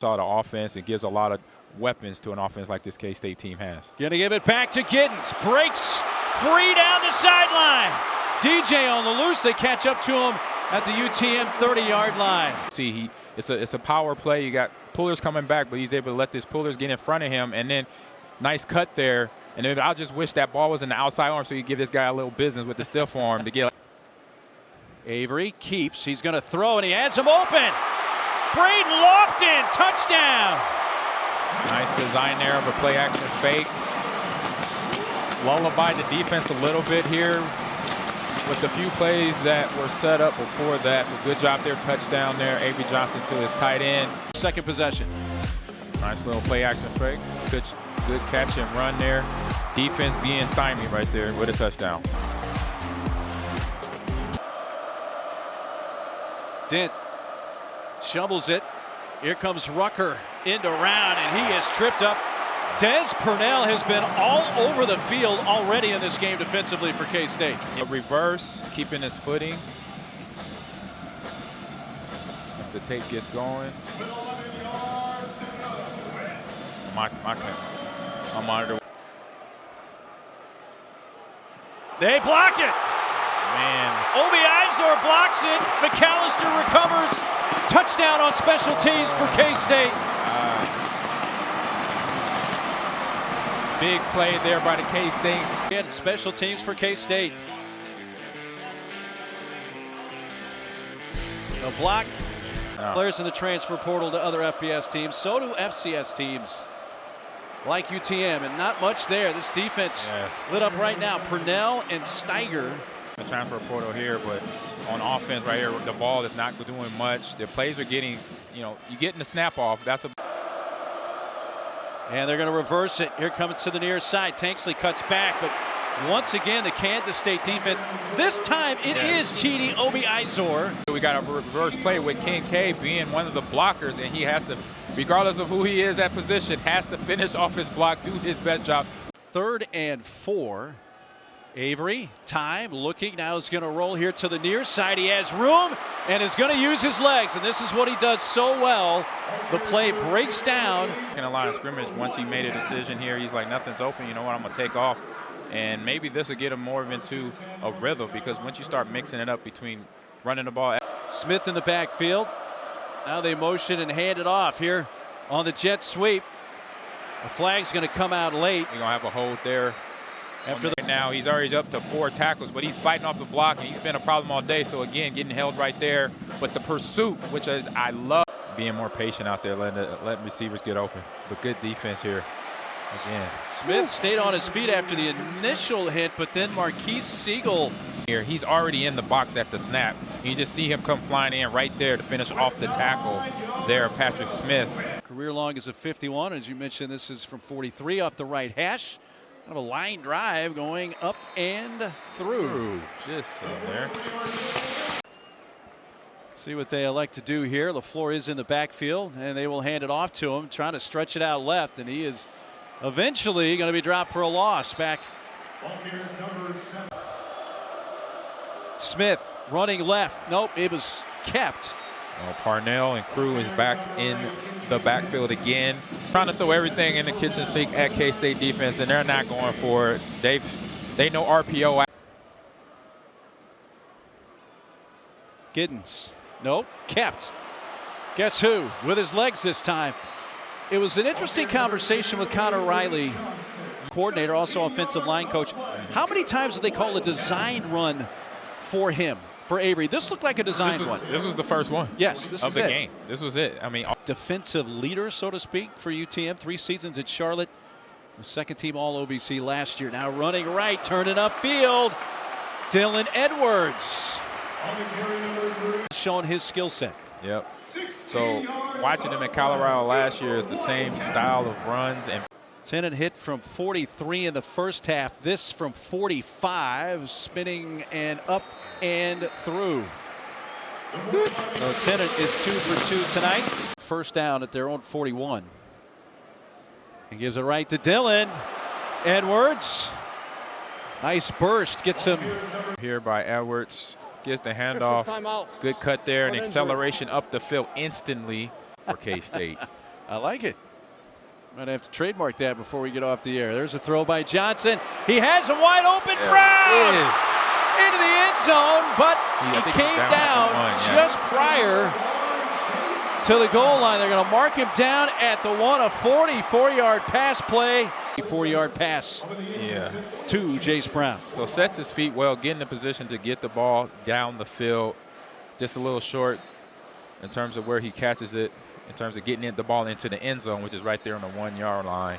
Saw the offense and gives a lot of weapons to an offense like this K-State team has. Gonna give it back to Giddens. Breaks free down the sideline. DJ on the loose. They catch up to him at the UTM 30-yard line. See, it's a power play. You got Pullers coming back, but he's able to let this Pullers get in front of him, and then nice cut there. And then I just wish that ball was in the outside arm so you give this guy a little business with the stiff arm to get. Avery keeps. He's going to throw, and he has him open. Braden Lofton, touchdown. Nice design there of a play-action fake. Lullaby the defense a little bit here with the few plays that were set up before that. So good job there, touchdown there. Avery Johnson to his tight end. Second possession. Nice little play-action fake. Good catch and run there. Defense being stymied right there with a touchdown. Dent shovels it. Here comes Rucker into round, and he is tripped up. Des Purnell has been all over the field already in this game defensively for K-State. A reverse, keeping his footing. As the tape gets going. My monitor. They block it. Man. Obi Izor blocks it. McAllister recovers. Touchdown on special teams for K-State. Big play there by the K-State. And special teams for K-State. The block. Players in the transfer portal to other FBS teams. So do FCS teams like UTM, and not much there. This defense lit up right now. Purnell and Steiger. The transfer portal here, but on offense right here, the ball is not doing much. The plays are getting, you're getting the snap off. That's a. And they're going to reverse it. Here comes to the near side. Tanksley cuts back, but once again, the Kansas State defense. This time it is cheating Obi Izor. We got a reverse play with Kincaid being one of the blockers, and he has to, regardless of who he is at position, has to finish off his block, do his best job. 3rd and 4. Avery, time, looking, now is going to roll here to the near side. He has room and is going to use his legs, and this is what he does so well. The play breaks down. In a line of scrimmage, once he made a decision here, he's like, nothing's open, you know what, I'm going to take off. And maybe this will get him more into a rhythm, because once you start mixing it up between running the ball. Smith in the backfield. Now they motion and hand it off here on the jet sweep. The flag's going to come out late. You're going to have a hold there. After now, he's already up to 4 tackles, but he's fighting off the block, and he's been a problem all day. So again, getting held right there. But the pursuit, which is, I love being more patient out there, letting receivers get open. But good defense here. Again. Smith stayed on his feet after the initial hit, but then Marquise Siegel. Here, he's already in the box at the snap. You just see him come flying in right there to finish off the tackle there, Patrick Smith. Career long is a 51. As you mentioned, this is from 43 off the right hash. Kind of a line drive going up and through. Just there. See what they elect to do here. LaFleur is in the backfield, and they will hand it off to him, trying to stretch it out left, and he is eventually going to be dropped for a loss. Back. Smith running left. Nope, it was kept. Parnell and crew is back in the backfield again, trying to throw everything in the kitchen sink at K-State defense, and they're not going for it. They know RPO. Giddens. Nope, kept. Guess who? With his legs this time. It was an interesting conversation with Connor Riley, coordinator, also offensive line coach. How many times did they call a design run for him, for Avery? This looked like a design one. This was the first one. Yes, this of the game. This was it. I mean, defensive leader, so to speak, for UTM. 3 seasons at Charlotte. The 2nd team All-OVC last year. Now running right, turning upfield. Dylan Edwards showing his skill set. Yep. So watching him in Colorado last year is the same style of runs. And Tennant hit from 43 in the first half. This from 45, spinning and up and through. So Tennant is 2 for 2 tonight. First down at their own 41. He gives it right to Dylan Edwards. Nice burst, gets him here by Edwards. Gets the handoff. Good cut there, and acceleration up the field instantly for K-State. I like it. Might have to trademark that before we get off the air. There's a throw by Johnson. He has a wide open Brown into the end zone, but he came down just prior to the goal line. They're going to mark him down at the 1, a 44-yard pass play. 4-yard pass to Jace Brown. So sets his feet well, getting in position to get the ball down the field. Just a little short in terms of where he catches it, in terms of getting the ball into the end zone, which is right there on the 1-yard line.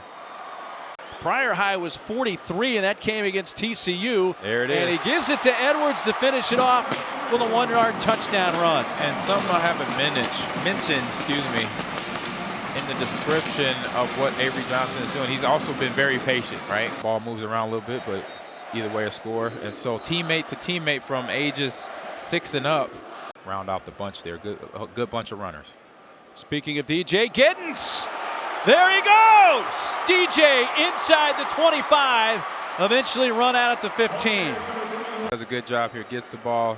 Prior high was 43, and that came against TCU. There it is. And he gives it to Edwards to finish it off with a 1-yard touchdown run. And something I haven't mentioned, in the description of what Avery Johnson is doing, he's also been very patient, right? Ball moves around a little bit, but either way a score. And so teammate to teammate from ages 6 and up, round out the bunch there. A good bunch of runners. Speaking of DJ, Giddens. There he goes! DJ inside the 25, eventually run out at the 15. Does a good job here, gets the ball.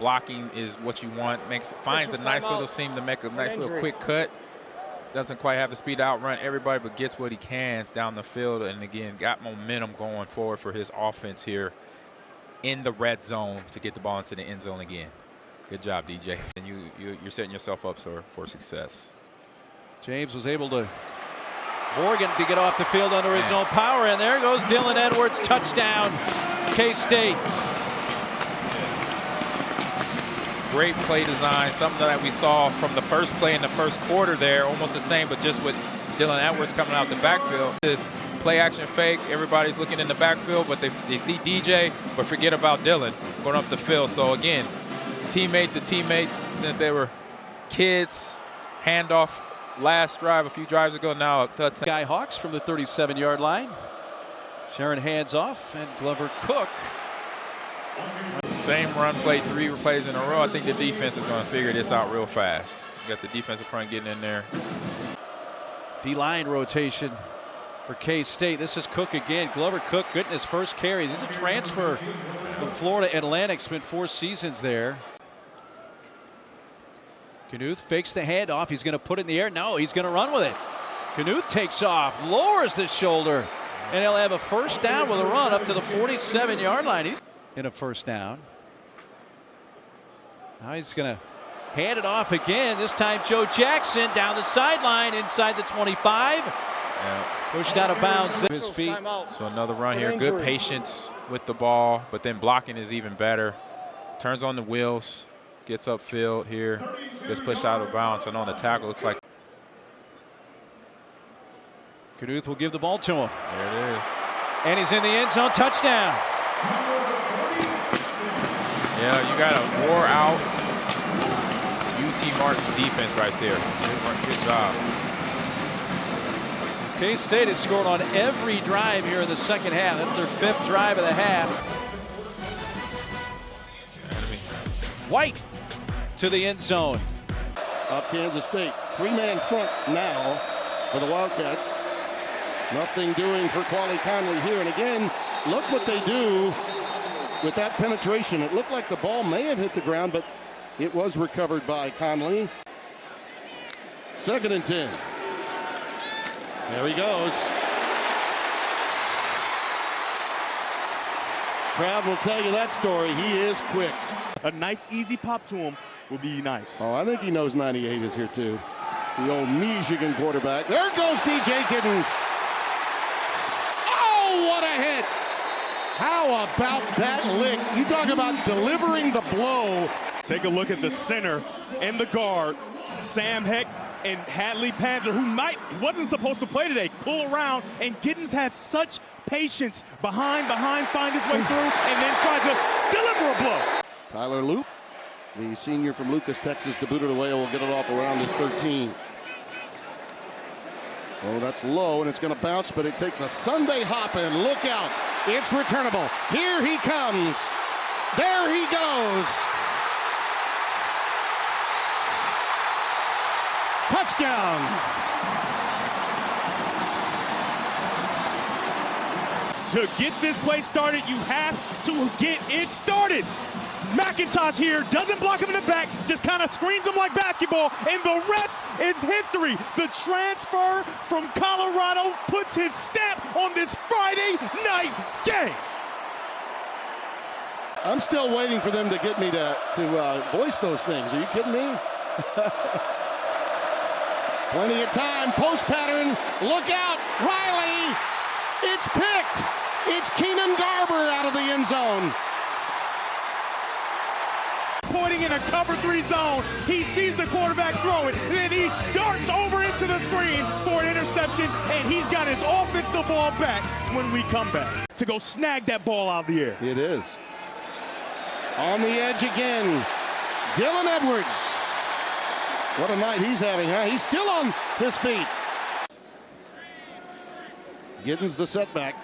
Blocking is what you want. Finds a nice little seam to make a nice little quick cut. Doesn't quite have the speed to outrun everybody, but gets what he can down the field. And again, got momentum going forward for his offense here in the red zone to get the ball into the end zone again. Good job, DJ. And you're setting yourself up for success. James was able to Morgan to get off the field under his own power, and there goes Dylan Edwards, touchdown, K-State. Great play design, something that we saw from the first play in the first quarter there, almost the same, but just with Dylan Edwards coming out the backfield. This play action fake, everybody's looking in the backfield, but they see DJ, but forget about Dylan going up the field. So again, teammate to teammate, since they were kids, handoff. Last drive, a few drives ago now. Guy Hawks from the 37-yard line. Sharon hands off, and Glover Cook. Same run play, 3 plays in a row. I think the defense is going to figure this out real fast. You got the defensive front getting in there. D-line rotation for K-State. This is Cook again. Glover Cook getting his first carries. He's a transfer from Florida Atlantic. Spent 4 seasons there. Knuth fakes the handoff. He's going to put it in the air. No, he's going to run with it. Knuth takes off, lowers the shoulder, and he'll have a first down with a run up to the 47-yard line. He's in a first down. Now he's going to hand it off again. This time Joe Jackson down the sideline inside the 25. Pushed out of bounds. His feet. So another run here. Good patience with the ball, but then blocking is even better. Turns on the wheels. Gets upfield here, gets pushed out of bounds, and on the tackle, looks like Knuth will give the ball to him. There it is. And he's in the end zone, touchdown. Yeah, you got a wore out UT Martin defense right there. Good job. K-State has scored on every drive here in the second half. That's their 5th drive of the half. White to the end zone. Up Kansas State. 3-man front now for the Wildcats. Nothing doing for Quali Conley here. And again, look what they do with that penetration. It looked like the ball may have hit the ground, but it was recovered by Conley. 2nd and 10. There he goes. Crowd will tell you that story. He is quick. A nice, easy pop to him would be nice. Oh, I think he knows 98 is here, too. The old Michigan quarterback. There goes DJ Giddens. Oh, what a hit. How about that lick? You talk about delivering the blow. Take a look at the center and the guard, Sam Heck and Hadley Panzer, who wasn't supposed to play today, pull around, and Giddens has such patience behind, find his way through, and then try to deliver a blow. Tyler Loop, the senior from Lucas, Texas, to boot it away. Will get it off around his 13. Oh, that's low, and it's going to bounce, but it takes a Sunday hop, and look out. It's returnable. Here he comes. There he goes. Touchdown. To get this play started, you have to get it started. McIntosh here doesn't block him in the back, just kind of screens him like basketball, and the rest is history. The transfer from Colorado puts his stamp on this Friday night game. I'm still waiting for them to get me to voice those things. Are you kidding me? Plenty of time. Post pattern. Look out. Riley. It's picked. It's Keenan Garber out of the end zone. Pointing in a cover 3 zone. He sees the quarterback throw it. Then he darts over into the screen for an interception. And he's got his offensive ball back when we come back to go snag that ball out of the air. It is. On the edge again. Dylan Edwards. What a night he's having, huh? He's still on his feet. Giddens the setback.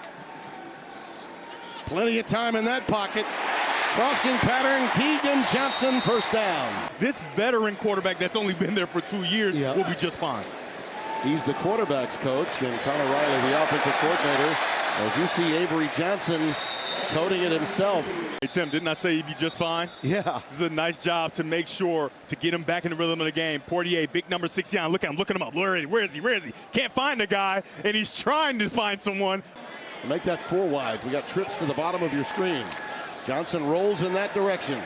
Plenty of time in that pocket. Crossing pattern, Keegan Johnson, first down. This veteran quarterback that's only been there for 2 years will be just fine. He's the quarterback's coach, and Connor Riley, the offensive coordinator. As you see Avery Johnson toting it himself. Hey, Tim, didn't I say he'd be just fine? Yeah. This is a nice job to make sure to get him back in the rhythm of the game. Portier, big number 69. Look at him, looking him up. Where is he? Where is he? Can't find the guy, and he's trying to find someone. Make that 4 wide. We got trips to the bottom of your screen. Johnson rolls in that direction.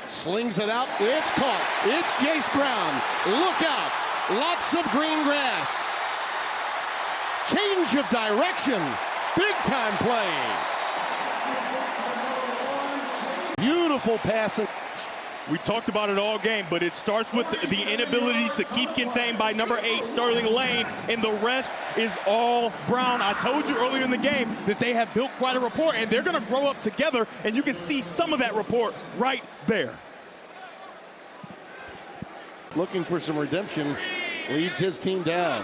Slings it out. It's caught. It's Jace Brown. Look out. Lots of green grass. Change of direction. Big time play. Beautiful passing. We talked about it all game, but it starts with the inability to keep contained by number 8, Sterling Lane, and the rest is all Brown. I told you earlier in the game that they have built quite a rapport, and they're going to grow up together, and you can see some of that rapport right there. Looking for some redemption, leads his team down.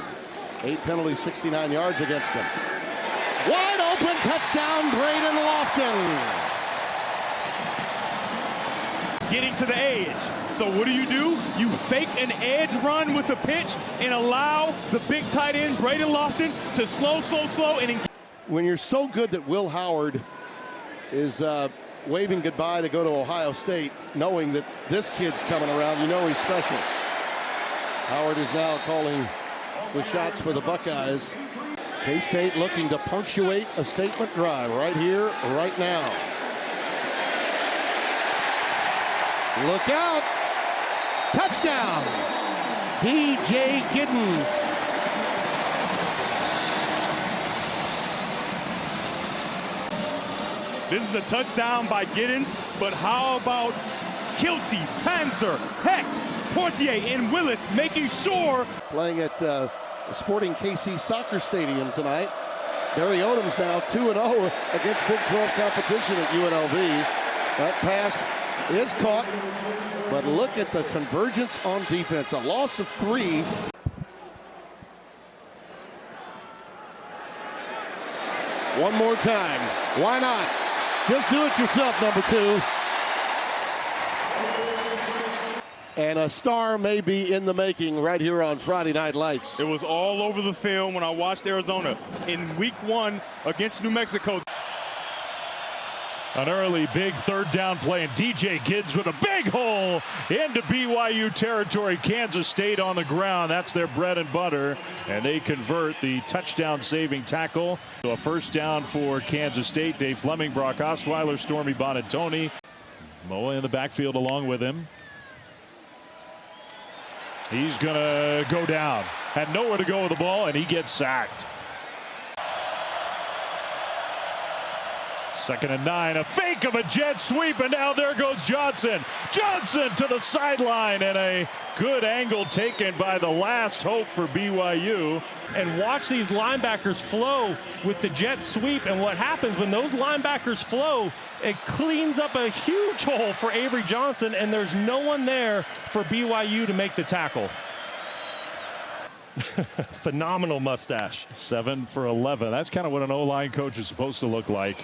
8 penalties, 69 yards against them. Wide open touchdown, Braden Lofton. Getting to the edge. So what do? You fake an edge run with the pitch and allow the big tight end, Braden Lofton, to slow, and when you're so good that Will Howard is waving goodbye to go to Ohio State, knowing that this kid's coming around, you know he's special. Howard is now calling the shots for the Buckeyes. K-State looking to punctuate a statement drive right here, right now. Look out. Touchdown. DJ Giddens. This is a touchdown by Giddens, but how about Kilty, Panzer, Hecht, Portier, and Willis making sure. Playing at the Sporting KC Soccer Stadium tonight. Barry Odom's now 2-0 against Big 12 competition at UNLV. That pass is caught, but look at the convergence on defense. A loss of 3. One more time. Why not? Just do it yourself, number 2. And a star may be in the making right here on Friday Night Lights. It was all over the film when I watched Arizona in week 1 against New Mexico. An early big 3rd down play, and DJ Giddens with a big hole into BYU territory. Kansas State on the ground. That's their bread and butter, and they convert the touchdown-saving tackle. So a 1st down for Kansas State. Dave Fleming, Brock Osweiler, Stormy Bonatoni. Moa in the backfield along with him. He's going to go down. Had nowhere to go with the ball, and he gets sacked. 2nd and 9, a fake of a jet sweep, and now there goes Johnson. Johnson to the sideline, and a good angle taken by the last hope for BYU. And watch these linebackers flow with the jet sweep, and what happens when those linebackers flow, it cleans up a huge hole for Avery Johnson, and there's no one there for BYU to make the tackle. Phenomenal mustache. 7 for 11. That's kind of what an O-line coach is supposed to look like.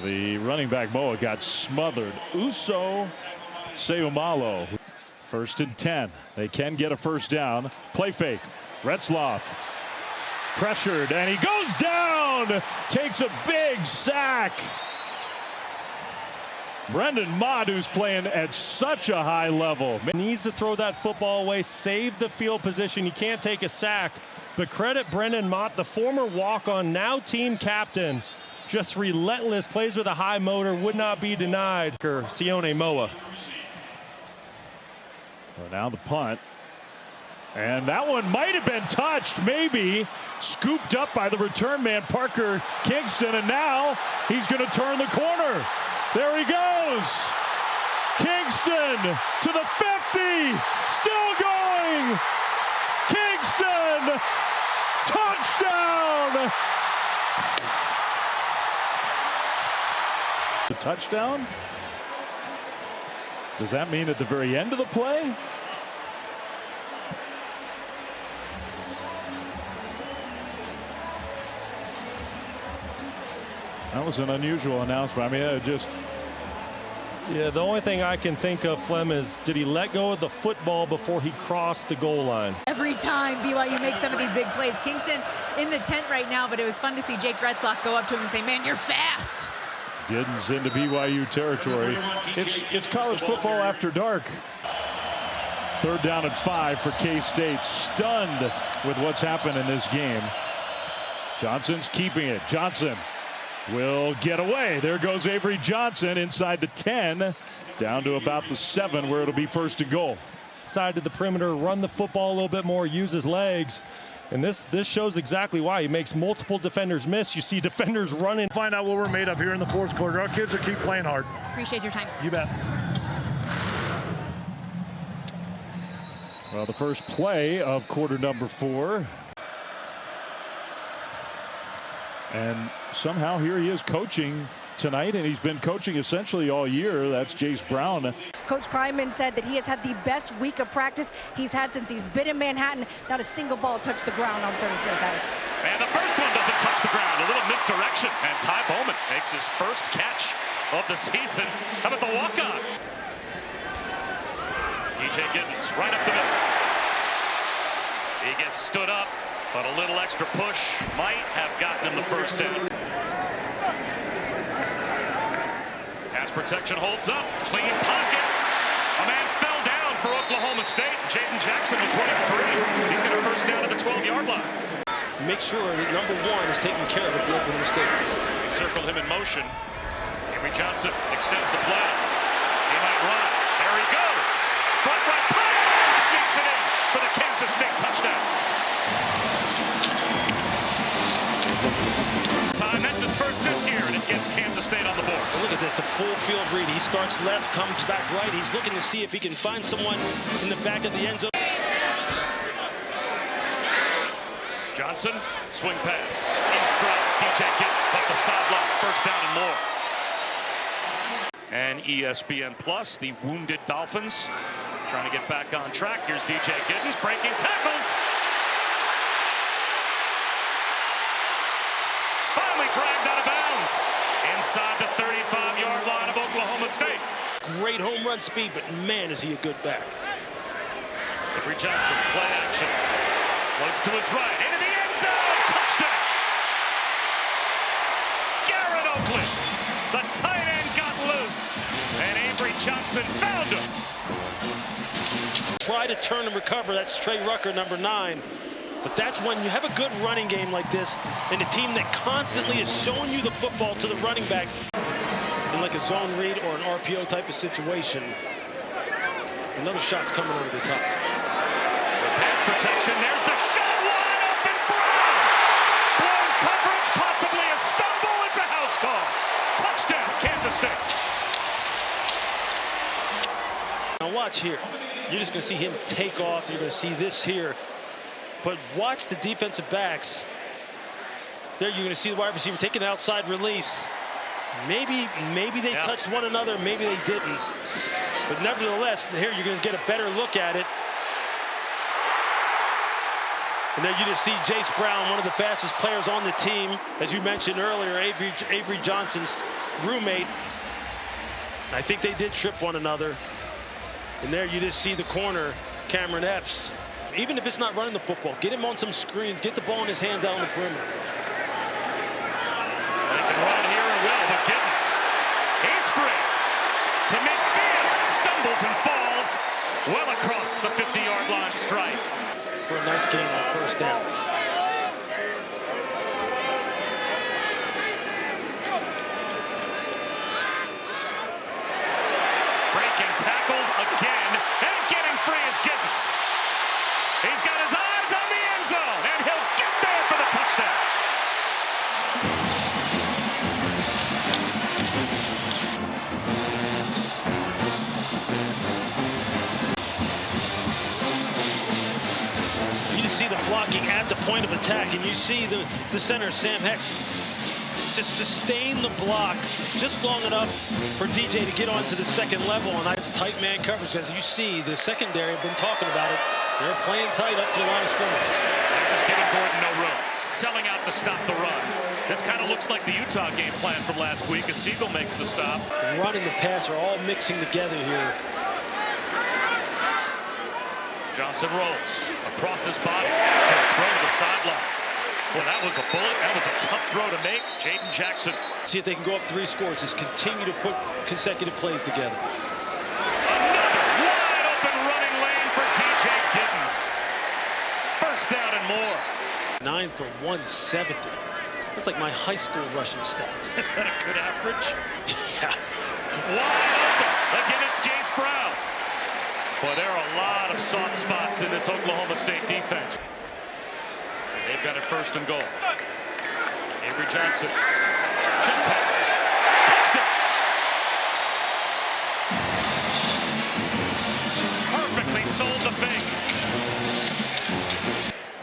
The running back Moa got smothered. Uso Seumalo. 1st and 10. They can get a 1st down. Play fake. Retzloff pressured, and he goes down. Takes a big sack. Brendan Mott, who's playing at such a high level. Needs to throw that football away, save the field position. He can't take a sack. But credit Brendan Mott, the former walk-on, now team captain. Just relentless, plays with a high motor, would not be denied. Sione Moa. Well, now the punt. And that one might have been touched, maybe. Scooped up by the return man, Parker Kingston. And now he's going to turn the corner. There he goes. Kingston to the 50. Still going. Kingston. Touchdown. The touchdown? Does that mean at the very end of the play? That was an unusual announcement. I mean, Yeah, the only thing I can think of, Flem, is did he let go of the football before he crossed the goal line? Every time BYU makes some of these big plays. Kingston in the tent right now, but it was fun to see Jake Retzloff go up to him and say, man, you're fast. Giddens into BYU territory. It's college football after dark. 3rd down and 5 for K-State. Stunned with what's happened in this game. Johnson's keeping it. Johnson will get away. There goes Avery Johnson inside the 10, down to about the 7, where it'll be 1st and goal. Side to the perimeter, run the football a little bit more, use his legs. And this shows exactly why. He makes multiple defenders miss. You see defenders running. Find out what we're made of here in the 4th quarter. Our kids will keep playing hard. Appreciate your time. You bet. Well, the first play of quarter number 4. And somehow here he is coaching tonight, and he's been coaching essentially all year. That's Jace Brown. Coach Kleinman said that he has had the best week of practice he's had since he's been in Manhattan. Not a single ball touched the ground on Thursday, guys. And the first one doesn't touch the ground. A little misdirection. And Ty Bowman makes his first catch of the season. How about the walk-on? DJ Giddens right up the middle. He gets stood up, but a little extra push might have gotten him the first down. Pass protection holds up. Clean pocket. A man fell down for Oklahoma State. Jaden Jackson was running free. He's got a first down at the 12-yard line. Make sure that number 1 is taken care of for Oklahoma State. Circle him in motion. Avery Johnson extends the play. He might run. There he goes. Front right pocket. Sneaks it in for the Kansas State touchdown. Time, that's his first this year, and it gets Kansas State on the board. Look at this, the full field read. He starts left, comes back right. He's looking to see if he can find someone in the back of the end zone. Johnson, swing pass. In stride, DJ Giddens up the sideline. First down and more. And ESPN Plus, the wounded Dolphins, trying to get back on track. Here's DJ Giddens breaking tackles. Finally dragged out of bounds inside the 35-yard line of Oklahoma State. Great home run speed, but man, is he a good back. Avery Johnson, play action. Floats to his right, into the end zone. Touchdown. Garrett Oakley. The tight end got loose, and Avery Johnson found him. Try to turn and recover. That's Trey Rucker, number 9. But that's when you have a good running game like this, and a team that constantly is showing you the football to the running back in like a zone read or an RPO type of situation. Another shot's coming over the top. Pass protection. There's the shot. Wide open. Brown. Blown coverage. Possibly a stumble. It's a house call. Touchdown, Kansas State. Now watch here. You're just going to see him take off. You're going to see this here. But watch the defensive backs. There you're going to see the wide receiver taking an outside release. Maybe they touched one another. Maybe they didn't. But nevertheless, here you're going to get a better look at it. And there you just see Jace Brown, one of the fastest players on the team. As you mentioned earlier, Avery Johnson's roommate. I think they did trip one another. And there you just see the corner, Cameron Epps. Even if it's not running the football, get him on some screens, get the ball in his hands out on the perimeter. They can run here and will, but Giddens, he's free. stumbles and falls well across the 50-yard line stripe. For a nice game on first down. Breaking tackles again, and getting free is Giddens. He's got his eyes on the end zone, and he'll get there for the touchdown. You see the blocking at the point of attack, and you see the center, Sam Heck, just sustain the block just long enough for DJ to get onto the second level, and that's tight man coverage. As you see, the secondary have been talking about it. They're playing tight up to the line of scrimmage. Just giving Gordon no room. Selling out to stop the run. This kind of looks like the Utah game plan from last week as Siegel makes the stop. The run and the pass are all mixing together here. Johnson rolls across his body. Throw to the sideline. Boy, that was a bullet. That was a tough throw to make. Jaden Jackson. See if they can go up 3 scores. Just continue to put consecutive plays together. Another wide open running lane for DJ Giddens. First down and more. 9 for 170. That's like my high school rushing stats. Is that a good average? Yeah. Wide open. Again, it's Jace Brown. Boy, there are a lot of soft spots in this Oklahoma State defense. And they've got it first and goal. Avery Johnson. Jump pass. Touchdown. Perfectly sold the fake.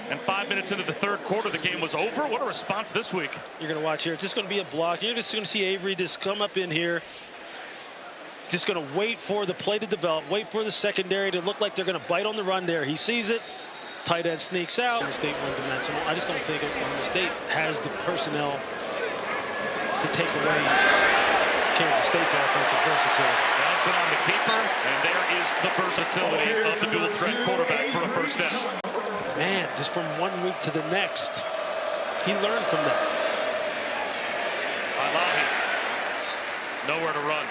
And 5 minutes into the third quarter, the game was over. What a response this week. You're going to watch here. It's just going to be a block. You're just going to see Avery just come up in here. Just going to wait for the play to develop, wait for the secondary to look like they're going to bite on the run there. He sees it. Tight end sneaks out. Oklahoma State one-dimensional. I just don't think Oklahoma State has the personnel to take away Kansas State's offensive versatility. Johnson on the keeper, and there is the versatility of the dual threat quarterback for a first down. Man, just from 1 week to the next, he learned from that. Alahi, nowhere to run.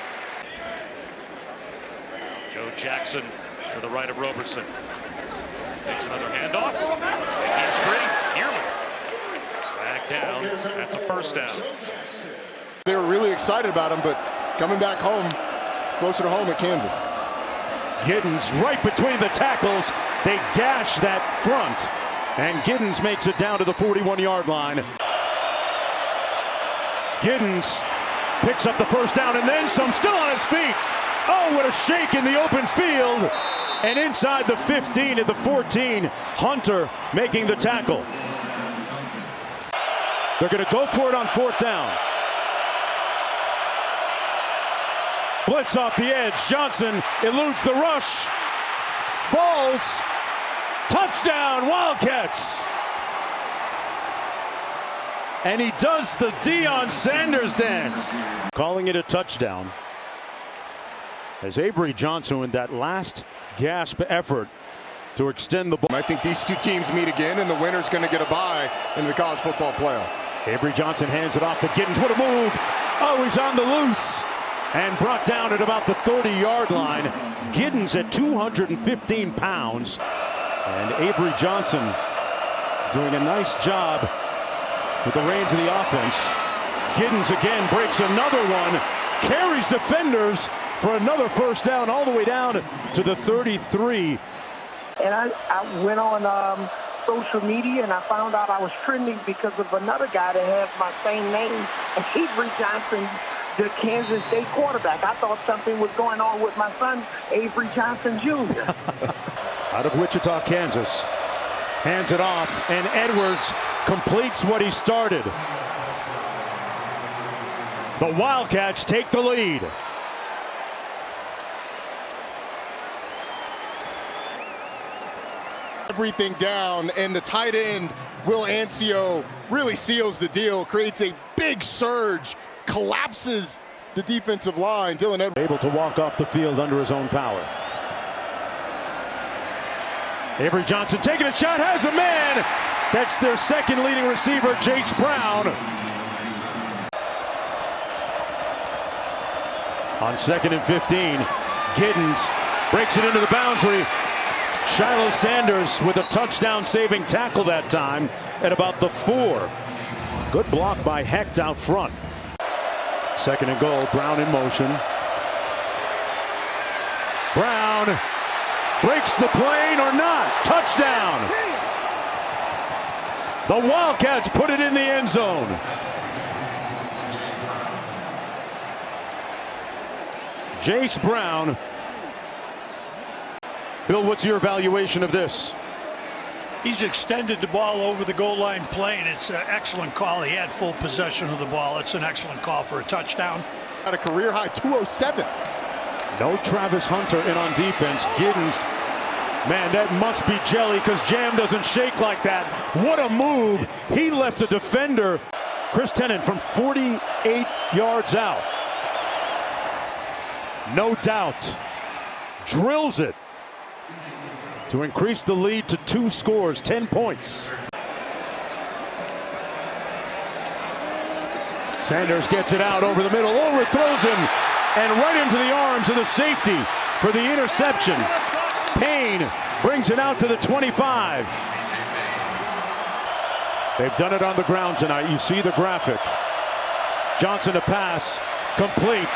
Joe Jackson to the right of Roberson. Takes another handoff. And he's free. Ehrman. Back down. That's a first down. They were really excited about him, but coming back home, closer to home at Kansas. Giddens right between the tackles. They gash that front. And Giddens makes it down to the 41-yard line. Giddens picks up the first down and then some, still on his feet. Oh, what a shake in the open field. And inside the 15 at the 14, Hunter making the tackle. They're going to go for it on fourth down. Blitz off the edge. Johnson eludes the rush. Falls. Touchdown, Wildcats. And he does the Deion Sanders dance. Calling it a touchdown. As Avery Johnson with that last gasp effort to extend the ball. I think these two teams meet again, and the winner's going to get a bye in the college football playoff. Avery Johnson hands it off to Giddens. What a move. Oh, he's on the loose. And brought down at about the 30-yard line. Giddens at 215 pounds. And Avery Johnson doing a nice job with the reins of the offense. Giddens again breaks another one. Carries defenders for another first down all the way down to the 33. And I went on social media and I found out I was trending because of another guy that has my same name, Avery Johnson, the Kansas State quarterback. I thought something was going on with my son, Avery Johnson Jr. Out of Wichita, Kansas. Hands it off, and Edwards completes what he started. The Wildcats take the lead. Everything down, and the tight end, Will Ancio, really seals the deal, creates a big surge, collapses the defensive line. Dylan Edwards able to walk off the field under his own power. Avery Johnson taking a shot, has a man. That's their second leading receiver, Jace Brown. On 2nd and 15, Giddens breaks it into the boundary. Shiloh Sanders with a touchdown saving tackle that time at about the 4. Good block by Hecht out front. 2nd and goal. Brown in motion. Brown breaks the plane or not. Touchdown. The Wildcats put it in the end zone. Jace Brown. Bill, what's your evaluation of this? He's extended the ball over the goal line plane. It's an excellent call. He had full possession of the ball. It's an excellent call for a touchdown. At a career high 207. No Travis Hunter in on defense. Giddens, man, that must be jelly because Jam doesn't shake like that. What a move. He left a defender. Chris Tennant from 48 yards out. No doubt. Drills it to increase the lead to 2 scores, 10 points. Sanders gets it out over the middle, overthrows him, and right into the arms of the safety for the interception. Payne brings it out to the 25. They've done it on the ground tonight. You see the graphic. Johnson to pass, complete.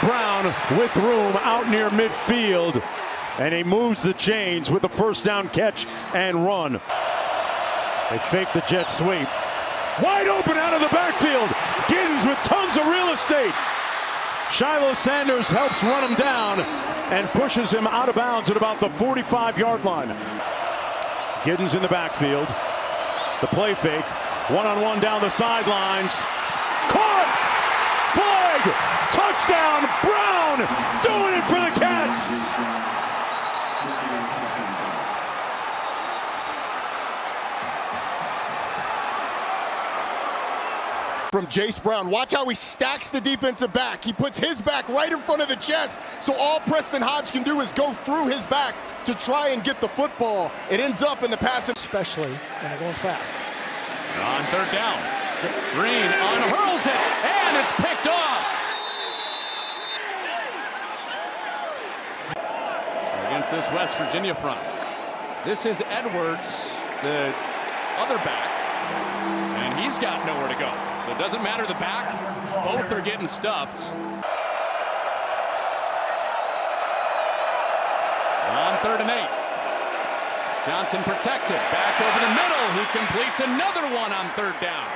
Brown with room out near midfield, and he moves the chains with the first down catch and run. They fake the jet sweep. Wide open out of the backfield. Giddens with tons of real estate. Shiloh Sanders helps run him down and pushes him out of bounds at about the 45-yard line. Giddens in the backfield. The play fake. One-on-one down the sidelines. Caught! Flag! Touchdown! Brown doing it for the Cats! From Jace Brown. Watch how he stacks the defensive back. He puts his back right in front of the chest, so all Preston Hodge can do is go through his back to try and get the football. It ends up in the pass. Especially when they're going fast. On 3rd down. Green unhurls it, and it's picked off. Against this West Virginia front. This is Edwards, the other back, and he's got nowhere to go. So it doesn't matter the back. Both are getting stuffed. On 3rd and 8. Johnson protected. Back over the middle. He completes another one on 3rd down.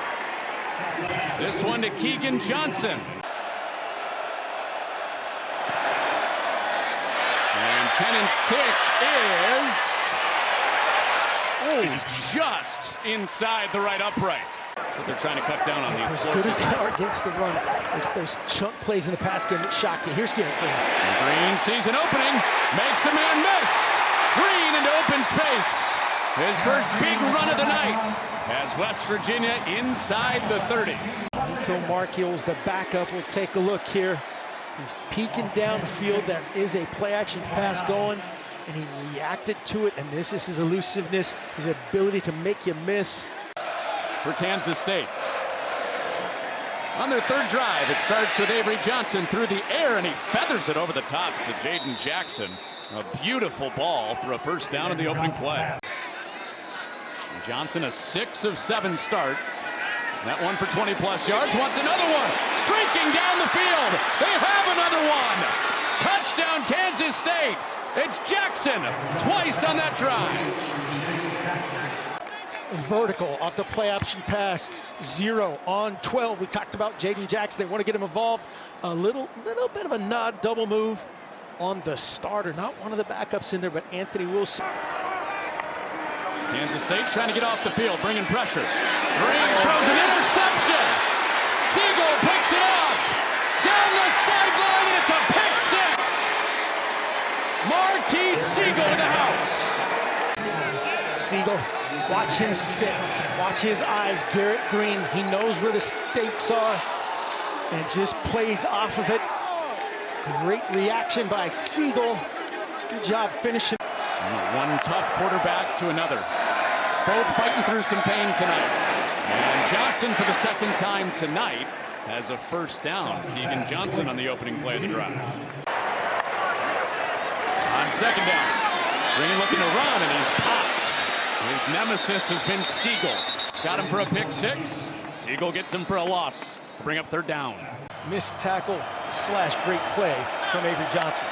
This one to Keegan Johnson. And Tennant's kick is just inside the right upright. That's what they're trying to cut down on the As good as they are against the run, it's those chunk plays in the pass game that shock you. Here's Garrett Green. Green sees an opening, makes a man miss. Green into open space. His first big run of the night as West Virginia inside the 30. Nico Marchiol's the backup. We'll take a look here. He's peeking downfield. There is a play-action pass going, and he reacted to it, and this is his elusiveness, his ability to make you miss. For Kansas State. On their 3rd drive, it starts with Avery Johnson through the air, and he feathers it over the top to Jaden Jackson. A beautiful ball for a first down in the opening play. Johnson, a 6 of 7 start. That one for 20-plus yards. Wants another one. Streaking down the field. They have another one. Touchdown, Kansas State. It's Jackson twice on that drive. Vertical off the play option pass. 0 on 12. We talked about Jaden Jackson. They want to get him involved. A little bit of a nod double move on the starter. Not one of the backups in there, but Anthony Wilson. Kansas State trying to get off the field, bringing pressure. Green throws an interception. Siegel picks it off. Down the sideline, and it's a pick 6. Marquis Siegel to the house. Siegel, watch him sit. Watch his eyes. Garrett Green, he knows where the stakes are and just plays off of it. Great reaction by Siegel. Good job finishing. One tough quarterback to another. Both fighting through some pain tonight. And Johnson, for the 2nd time tonight, has a first down. Keegan Johnson on the opening play of the drive. On second down. Green looking to run, and he's pops. His nemesis has been Siegel. Got him for a pick six. Siegel gets him for a loss. Bring up third down. Missed tackle / great play from Avery Johnson.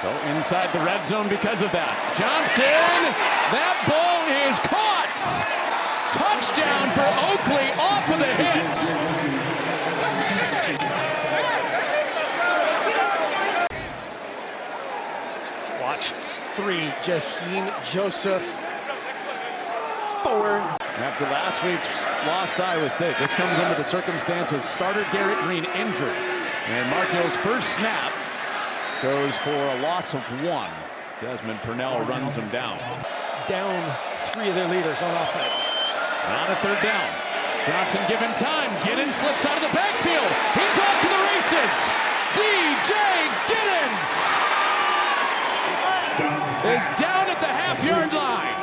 So inside the red zone because of that. Johnson, that ball is caught. Touchdown for Oakley off of the hit. Watch 3, Jaheim Joseph. 4. After last week's loss to Iowa State, this comes under the circumstance with starter Garrett Green injured. And Markio's first snap goes for a loss of 1. Desmond Purnell runs him down. Down 3 of their leaders on offense. On a third down. Johnson given time. Giddens slips out of the backfield. He's off to the races. DJ Giddens is down at the half-yard line.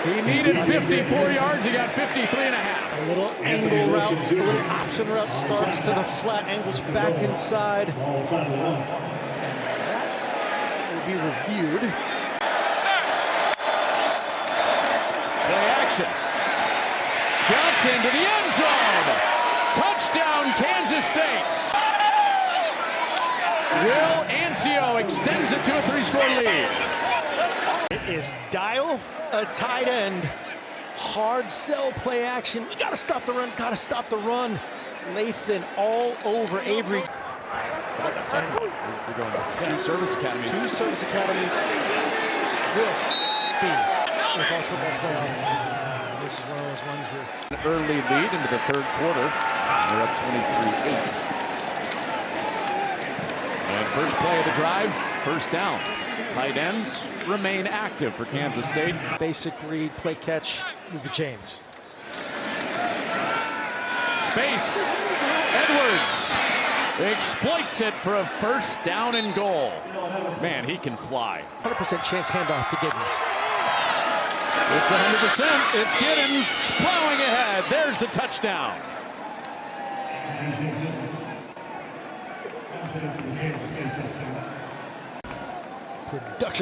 He needed 54 yards. He got 53.5. A little angle route, a little option route starts to the flat, angles back inside. And that will be reviewed. Play action. Johnson to the end zone. Touchdown, Kansas State. Will Ancio extends it to a 3-score lead. It is Dial, a tight end. Hard sell, play action. We got to stop the run, got to stop the run. Lathan all over Avery. We're going to 2 service academies. 2 service academies will be with college football players. This is one of those ones where an early lead into the third quarter. They're up 23-8. And first play of the drive, first down. Tight ends remain active for Kansas State. Basic read, play catch, move the chains. Space. Edwards exploits it for a first down and goal. Man, he can fly. 100% chance handoff to Giddens. It's 100%. It's Giddens plowing ahead. There's the touchdown.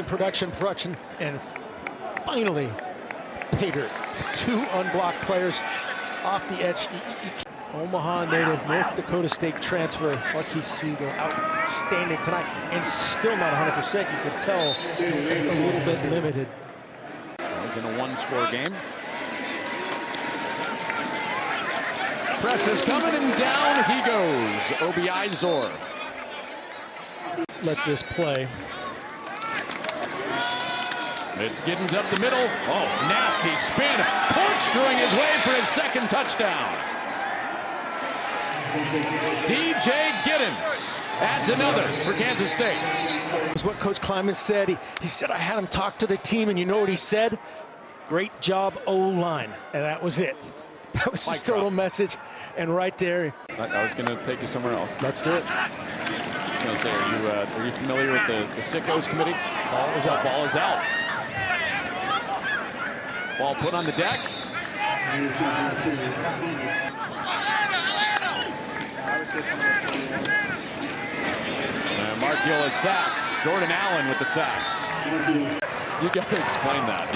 Production, and finally, Pater. 2 unblocked players off the edge. Omaha native, North Dakota State transfer, Marquis Siegel, outstanding tonight, and still not 100%. You can tell he's just a little bit limited. He's in a 1-score game. Pressure's coming, and down he goes. Obi Zor. Let this play. It's Giddens up the middle. Oh, nasty spin. Corkscrewing his way for his second touchdown. DJ Giddens adds another for Kansas State. That's what Coach Kleiman said. He said, I had him talk to the team, and you know what he said? Great job, O-line. And that was it. That was his total message. And right there. I was going to take you somewhere else. Let's do it. I was going to say, are you familiar with the Sickos committee? Ball is out. Ball is out. Ball put on the deck. And Markiel is sacked. Jordan Allen with the sack. You got to explain that.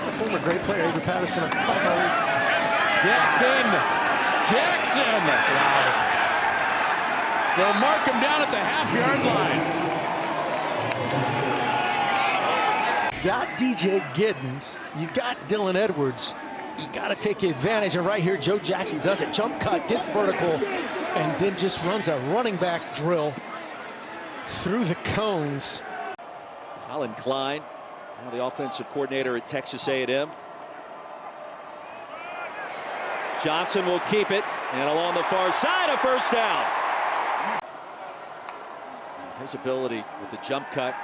A former great player, Avery Patterson. Jackson. They'll mark him down at the half-yard line. Got DJ Giddens, you got Dylan Edwards, you got to take advantage, and right here Joe Jackson does it. Jump cut, get vertical, and then just runs a running back drill through the cones. Colin Klein, now the offensive coordinator at Texas A&M. Johnson will keep it, and along the far side, a first down. His ability with the jump cut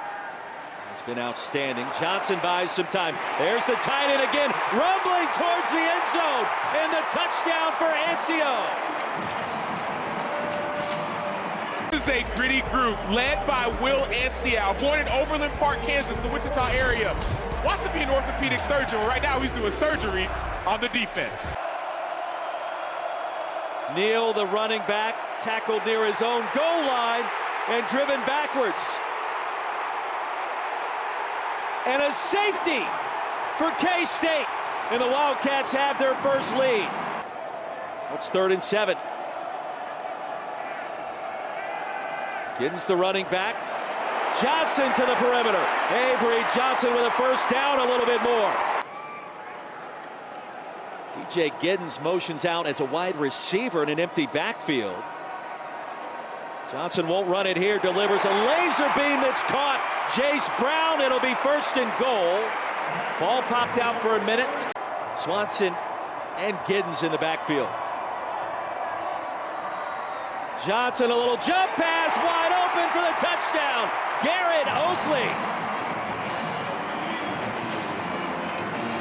has been outstanding. Johnson buys some time. There's the tight end again, rumbling towards the end zone, and the touchdown for Ancio. This is a gritty group led by Will Ancio, born in Overland Park, Kansas, the Wichita area. Wants to be an orthopedic surgeon. Right now he's doing surgery on the defense. Neal, the running back, tackled near his own goal line, and driven backwards. And a safety for K-State. And the Wildcats have their first lead. It's 3rd and 7. Giddens the running back. Johnson to the perimeter. Avery Johnson with a first down, a little bit more. DJ Giddens motions out as a wide receiver in an empty backfield. Johnson won't run it here, delivers a laser beam that's caught. Jace Brown, it'll be 1st and goal. Ball popped out for a minute. Swanson and Giddens in the backfield. Johnson, a little jump pass, wide open for the touchdown. Garrett Oakley.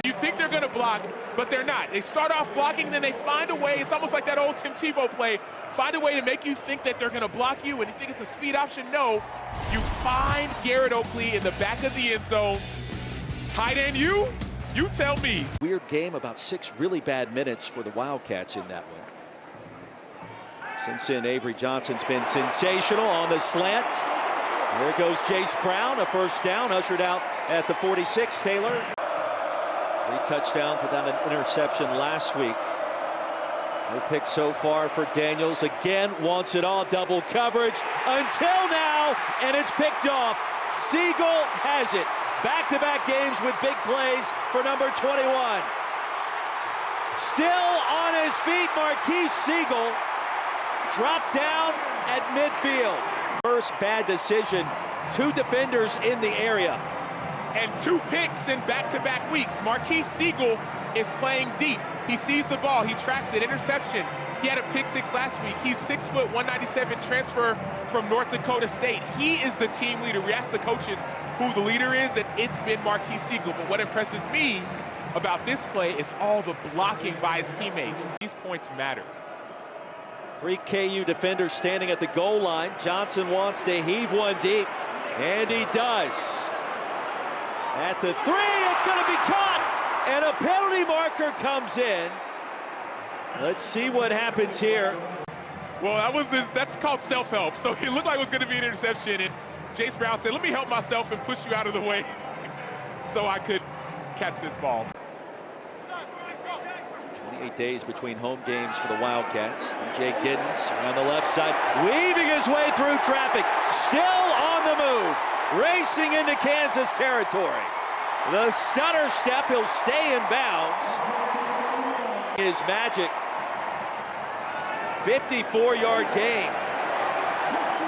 You think they're going to block, but they're not. They start off blocking, and then they find a way. It's almost like that old Tim Tebow play. Find a way to make you think that they're going to block you, and you think it's a speed option. No, you find Garrett Oakley in the back of the end zone. Tight end, you tell me. Weird game, about 6 really bad minutes for the Wildcats in that one. Since then, Avery Johnson's been sensational on the slant. There goes Jace Brown, a first down, ushered out at the 46, Taylor. 3 touchdowns without an interception last week. No pick so far for Daniels. Again, wants it all, double coverage until now, and it's picked off. Siegel has it. Back-to-back games with big plays for number 21. Still on his feet, Marquise Siegel. Dropped down at midfield. First bad decision. 2 defenders in the area. And 2 picks in back-to-back weeks. Marquise Siegel is playing deep. He sees the ball. He tracks it. Interception. He had a pick 6 last week. He's 6 foot, 197, transfer from North Dakota State. He is the team leader. We asked the coaches who the leader is, and it's been Marquise Siegel. But what impresses me about this play is all the blocking by his teammates. These points matter. 3 KU defenders standing at the goal line. Johnson wants to heave one deep, and he does. At the 3, it's going to be caught, and a penalty marker comes in. Let's see what happens here. Well, that's called self-help. So it looked like it was going to be an interception, and Jace Brown said, let me help myself and push you out of the way so I could catch this ball. 28 days between home games for the Wildcats. DJ Giddens around the left side, weaving his way through traffic, still on the move, racing into Kansas territory. The stutter step, he'll stay in bounds. His magic. 54-yard gain.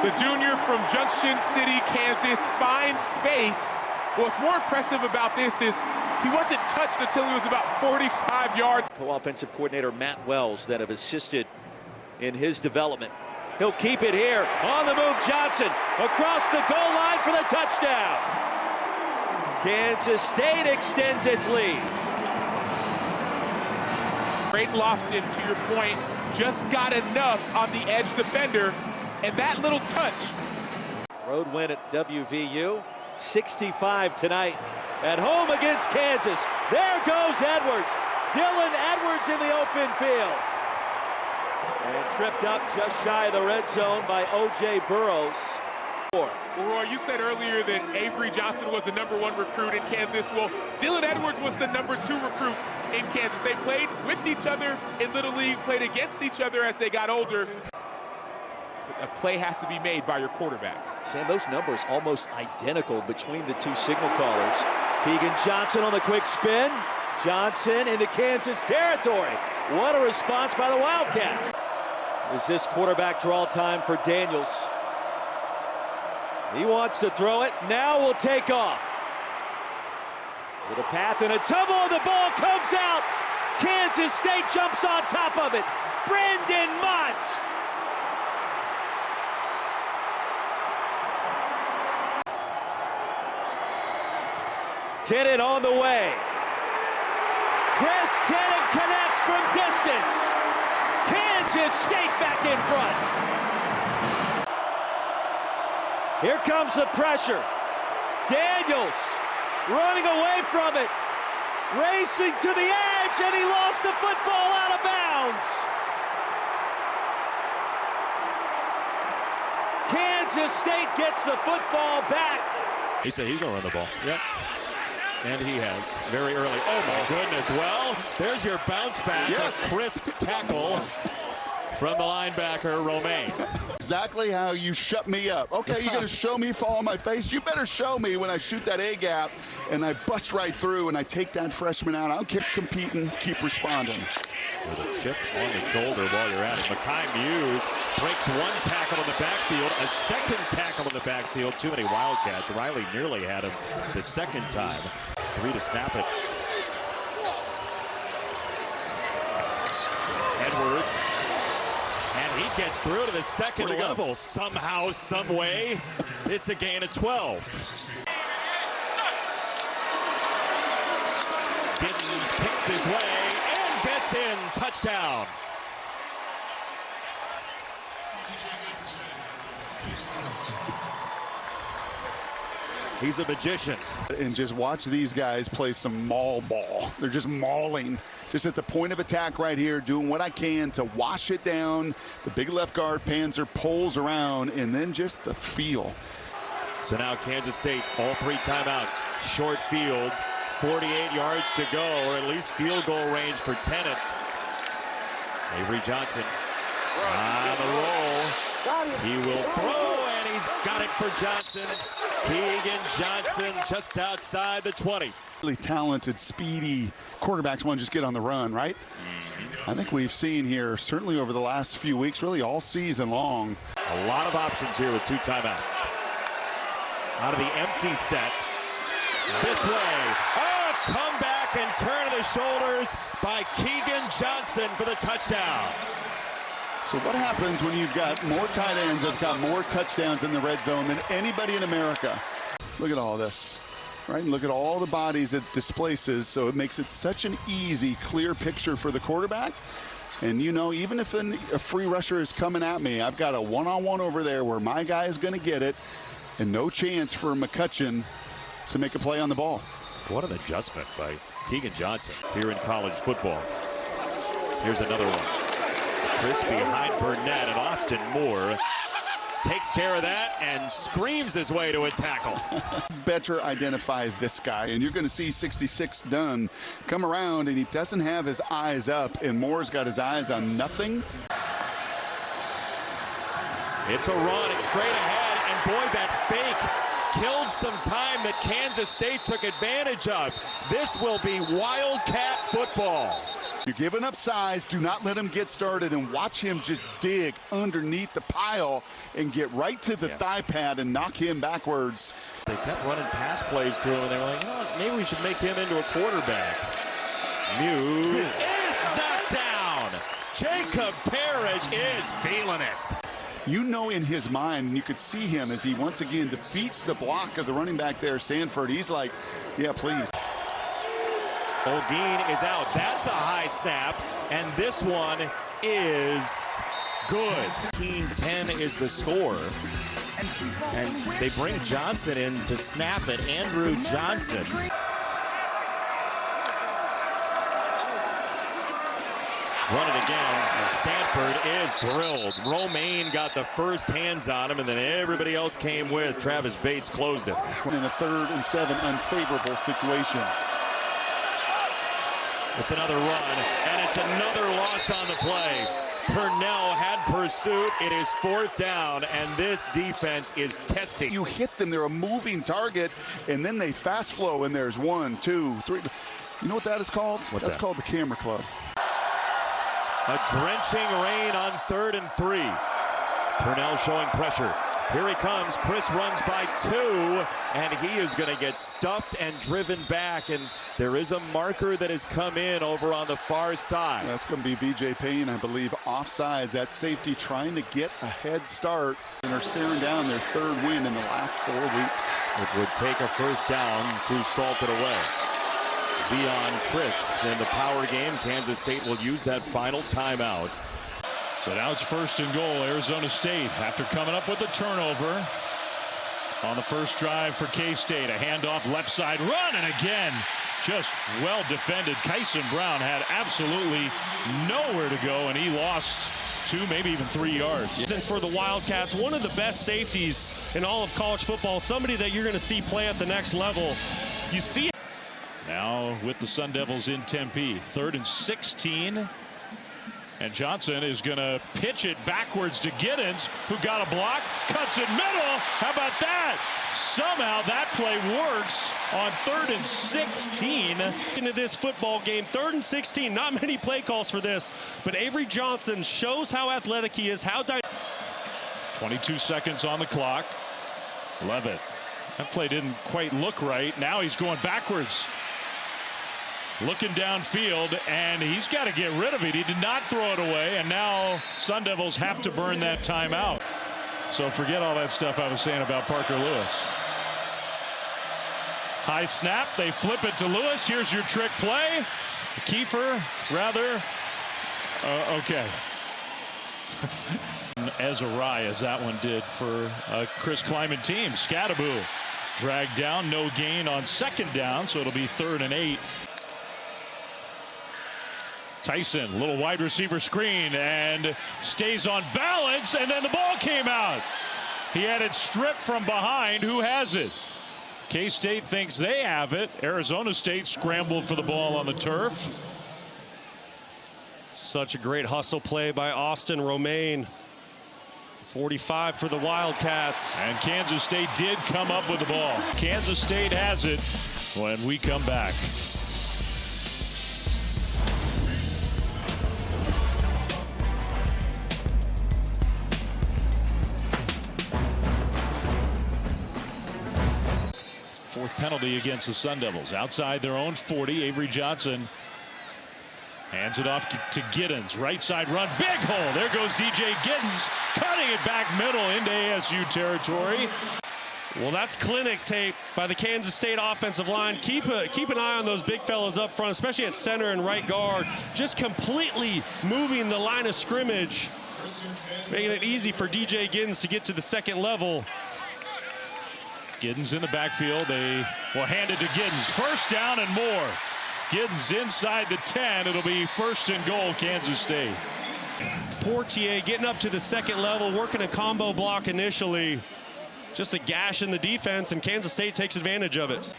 The junior from Junction City, Kansas, finds space. What's more impressive about this is he wasn't touched until he was about 45 yards. Co-offensive coordinator Matt Wells that have assisted in his development. He'll keep it here. On the move, Johnson across the goal line for the touchdown. Kansas State extends its lead. Braden Lofton, to your point, just got enough on the edge defender, and that little touch. Road win at WVU. 65 tonight at home against Kansas. There goes Edwards. Dylan Edwards in the open field. And tripped up just shy of the red zone by O.J. Burrows. Well, Roy, you said earlier that Avery Johnson was the #1 recruit in Kansas. Well, Dylan Edwards was the #2 recruit in Kansas. They played with each other in Little League, played against each other as they got older. A play has to be made by your quarterback. Sam, those numbers almost identical between the 2 signal callers. Keegan Johnson on the quick spin. Johnson into Kansas territory. What a response by the Wildcats. Is this quarterback draw time for Daniels? He wants to throw it. Now will take off. With a path and a tumble, the ball comes out. Kansas State jumps on top of it. Brendan Mott. Tennant on the way. Chris Tennant connects from distance. Kansas State back in front. Here comes the pressure. Daniels running away from it. Racing to the edge, and he lost the football out of bounds. Kansas Kansas State gets the football back. He said he's going to run the ball. Yep. And he has very early. Oh, my goodness. Well, there's your bounce back. Yes. A crisp tackle from the linebacker, Romaine. Exactly how you shut me up. Okay, you're going to show me fall on my face? You better show me when I shoot that A-gap and I bust right through and I take that freshman out. I'll keep competing, keep responding. With a chip on the shoulder while you're at it. Mekhi Muse breaks one tackle in the backfield, a second tackle in the backfield. Too many Wildcats. Riley nearly had him the second time. 3 to snap it. Edwards. And he gets through to the second level somehow, some way. It's a gain of 12. Giddens picks his way and gets in. Touchdown. He's a magician. And just watch these guys play some maul ball. They're just mauling. Just at the point of attack right here, doing what I can to wash it down. The big left guard, Panzer, pulls around, and then just the feel. So now Kansas State, all 3 timeouts. Short field, 48 yards to go, or at least field goal range for Tennant. Avery Johnson on the roll. He will throw, and he's got it for Johnson. Keegan Johnson just outside the 20. Really talented, speedy quarterbacks want to just get on the run, right? I think we've seen here, certainly over the last few weeks, really all season long. A lot of options here with 2 timeouts. Out of the empty set. This way. Oh, comeback and turn of the shoulders by Keegan Johnson for the touchdown. So what happens when you've got more tight ends that've got more touchdowns in the red zone than anybody in America? Look at all this, right? And look at all the bodies it displaces. So it makes it such an easy, clear picture for the quarterback. And, you know, even if a free rusher is coming at me, I've got a one-on-one over there where my guy is going to get it, and no chance for McCutcheon to make a play on the ball. What an adjustment by Keegan Johnson here in college football. Here's another one. Chris behind Burnett, and Austin Moore takes care of that and screams his way to a tackle. Better identify this guy, and you're going to see 66 Dunn come around, and he doesn't have his eyes up, and Moore's got his eyes on nothing. It's a run, it's straight ahead, and boy, that fake killed some time that Kansas State took advantage of. This will be Wildcat football. You're giving up size. Do not let him get started, and watch him just dig underneath the pile and get right to the thigh pad and knock him backwards. They kept running pass plays through him, and they were like, you know what, maybe we should make him into a quarterback. Muse is knocked down. Jacob Parrish is feeling it. You know in his mind, and you could see him as he once again defeats the block of the running back there, Sanford. He's like, yeah, please. Olguin is out. That's a high snap, and this one is good. 10 is the score, and they bring Johnson in to snap it. Andrew Johnson. Run it again. Sanford is drilled. Romaine got the first hands on him, and then everybody else came with. Travis Bates closed it. In a 3rd and 7 unfavorable situation. It's another run, and it's another loss on the play. Purnell had pursuit. It is 4th down, and this defense is testing. You hit them. They're a moving target, and then they fast flow, and there's 1, 2, 3. You know what that is called? That's called the Camera Club. A drenching rain on 3rd and 3. Purnell showing pressure. Here he comes. Chris runs by 2, and he is going to get stuffed and driven back. And there is a marker that has come in over on the far side. That's going to be VJ Payne, I believe, offsides. That safety trying to get a head start, and are staring down their 3rd win in the last 4 weeks. It would take a 1st down to salt it away. Zion Chris in the power game. Kansas State will use that final timeout. So now it's 1st and goal, Arizona State, after coming up with a turnover on the first drive for K-State. A handoff, left side run, and again, just well defended. Kyson Brown had absolutely nowhere to go, and he lost 2, maybe even 3 yards. And for the Wildcats, one of the best safeties in all of college football, somebody that you're going to see play at the next level. You see it. Now with the Sun Devils in Tempe, 3rd and 16. And Johnson is going to pitch it backwards to Giddens, who got a block, cuts it middle. How about that? Somehow that play works on 3rd and 16. Into this football game, 3rd and 16. Not many play calls for this, but Avery Johnson shows how athletic he is. 22 seconds on the clock. Levitt. That play didn't quite look right. Now he's going backwards. Looking downfield, and he's got to get rid of it. He did not throw it away, and now Sun Devils have to burn that timeout. So forget all that stuff I was saying about Parker Lewis. High snap, they flip it to Lewis. Here's your trick play. Kiefer, rather. Okay. As awry as that one did for Chris Kleiman team. Scadaboo dragged down, no gain on 2nd down, so it'll be 3rd and 8. Tyson, little wide receiver screen, and stays on balance, and then the ball came out. He had it stripped from behind. Who has it? K-State thinks they have it. Arizona State scrambled for the ball on the turf. Such a great hustle play by Austin Romaine. 45 for the Wildcats. And Kansas State did come up with the ball. Kansas State has it when we come back. Fourth penalty against the Sun Devils. Outside their own 40, Avery Johnson hands it off to Giddens. Right side run, big hole. There goes DJ Giddens, cutting it back middle into ASU territory. Well, that's clinic tape by the Kansas State offensive line. Keep an eye on those big fellas up front, especially at center and right guard. Just completely moving the line of scrimmage, making it easy for DJ Giddens to get to the 2nd level. Giddens in the backfield. They will hand it to Giddens. 1st down and more. Giddens inside the 10. It'll be 1st and goal, Kansas State. Portier getting up to the 2nd level, working a combo block initially. Just a gash in the defense, and Kansas State takes advantage of it.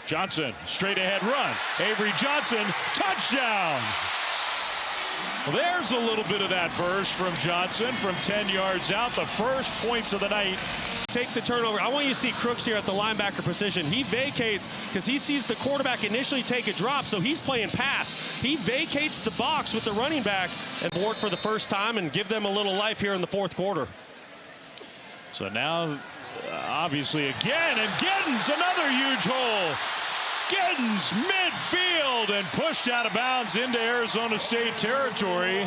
Johnson, straight ahead run. Avery Johnson, touchdown. Well, there's a little bit of that burst from Johnson from 10 yards out. The first points of the night. Take the turnover. I want you to see Crooks here at the linebacker position. He vacates because he sees the quarterback initially take a drop, so he's playing pass. He vacates the box with the running back and board for the first time and give them a little life here in the 4th quarter. So now, obviously again, and Giddens, another huge hole. Giddens midfield and pushed out of bounds into Arizona State territory.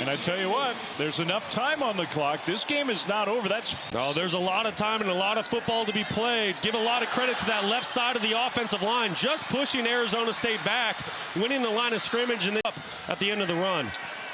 And I tell you what, there's enough time on the clock. This game is not over. There's a lot of time and a lot of football to be played. Give a lot of credit to that left side of the offensive line, just pushing Arizona State back, winning the line of scrimmage, and then up at the end of the run.